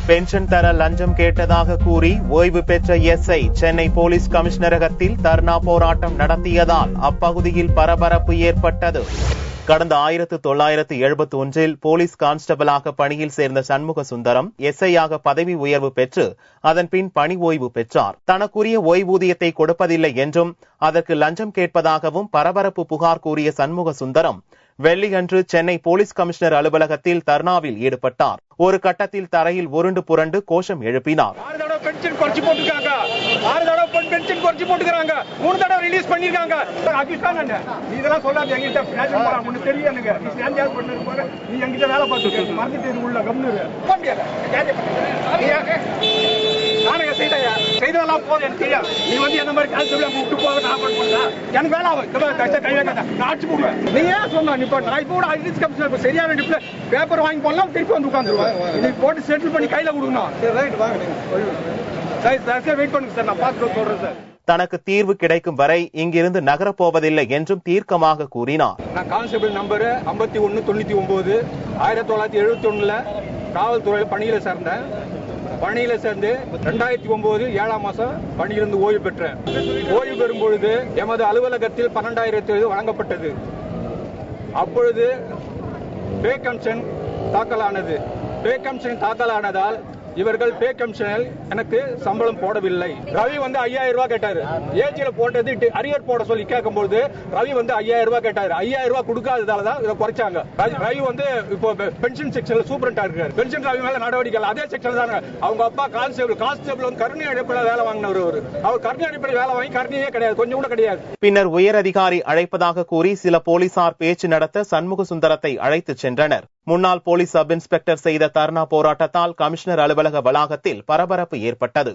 Pension தர லஞ்சம் கேட்டதாக கூறி ஓய்வு பெற்ற எஸ்ஐ சென்னை போலீஸ் கமிஷனரகத்தில் தர்ணா போராட்டம் நடத்தியதால் அப்பகுதியில் பரபரப்பு ஏற்பட்டது. கடந்த 1971 போலீஸ் கான்ஸ்டபிளாக பணியில் சேர்ந்த சண்முக சுந்தரம் எஸ்ஐயாக பதவி உயர்வு பெற்று அதன் பின் பணி ஓய்வு பெற்றார். தனக்குரிய ஓய்வூதியத்தை கொடுப்பதில்லை என்றும் அதற்கு லஞ்சம் கேட்பதாகவும் பரபரப்பு புகார் கூறிய சண்முக சுந்தரம் வெள்ளியன்று சென்னை போலீஸ் கமிஷனர் அலுவலகத்தில் தர்ணாவில் ஈடுபட்டார். ஒரு கட்டத்தில் தரையில் உருண்டு புரண்டு கோஷம் எழுப்பினார். 6 தடவை பென்ஷன் குறைச்சு போட்டுருக்காங்க, 6 தடவை பென்ஷன் குறைச்சு போட்டுக்கிறாங்க, 3 தடவை ரிலீஸ் பண்ணிருக்காங்க. இதெல்லாம் சொல்லாது எங்கிட்ட உனக்கு தெரியும். எனக்கு நீ ஸ்டாண்ட் பண்ணது போல நீ எங்கிட்ட வேலை பார்த்து மறந்துட்டு உள்ள கம்னு நானுங்க செய்ததெல்லாம் போதும் எனக்கு தெரியாது. நீ வந்து எந்த மாதிரி கான்ஸ்டபிளா விட்டு போக நான் பண்ண எனக்கு வேலை ஆகும். நான் ஆட்சி போடுவேன். நீ ஏன் சொன்ன இப்ப நான் இப்போ ஐடிஸ் கமிஷனர் சரியான டிப்ல பேப்பர் வாங்கி போடலாம், திருப்பி வந்து உட்காந்துருவேன். இன்னைக்கு போட்டு செட்டில் பண்ணி கையில கொடுக்கணும். வெயிட் பண்ணுங்க சார், நான் பார்த்து சொல்றேன் சார். தனக்கு தீர்வு கிடைக்கும் வரை இங்கிருந்து நகரப்போவதில்லை என்றும் தீர்க்கமாக கூறினார். நான் கான்ஸ்டபிள் நம்பர் 5199 1971 காவல்துறையில் பணியில சேர்ந்தேன். பணியில சேர்ந்து 2009 7ஆம் மாசம் பணியிலிருந்து ஓய்வு பெற்றேன். ஓய்வு பெறும் பொழுது எமது அலுவலகத்தில் 12,000 வழங்கப்பட்டது. அப்பொழுது பே கமிஷன் தாக்கலானது. பே கமிஷன் தாக்கலானதால் இவர்கள் பே கமிஷனில் எனக்கு சம்பளம் போடவில்லை. ரவி வந்து 5000 ரூபாய் கேட்டாரு. ஏஜில போட்டது அரியர் போட சொல்லி கேட்கும்போது ரவி வந்து 5000 ரூபாய் கேட்டாரு. 5000 ரூபாய் கொடுக்காததால தான் இதை குறைச்சாங்க. ரவி வந்து இப்போ பென்ஷன் செக்ஷன்ல சூப்பரண்டா இருக்காரு. பென்ஷன் ரவி மேல நடவடிக்கை அதே செக்ஷன் தாங்க. அவங்க அப்பா கான்ஸ்டபிள் வந்து கருணை அடிப்படையில் வேலை வாங்கினவர். அவர் கருணை அடிப்படையில் வேலை வாங்கி கருணையே கிடையாது, கொஞ்சம் கூட கிடையாது. பின்னர் உயர் அதிகாரி அழைப்பதாக கூறி சில போலீசார் பேச்சு நடத்த சண்முக சுந்தரத்தை அழைத்துச் சென்றனர். முன்னாள் போலீஸ் சப் இன்ஸ்பெக்டர் செய்த தர்ணா போராட்டத்தால் கமிஷனர் அலுவலக வளாகத்தில் பரபரப்பு ஏற்பட்டது.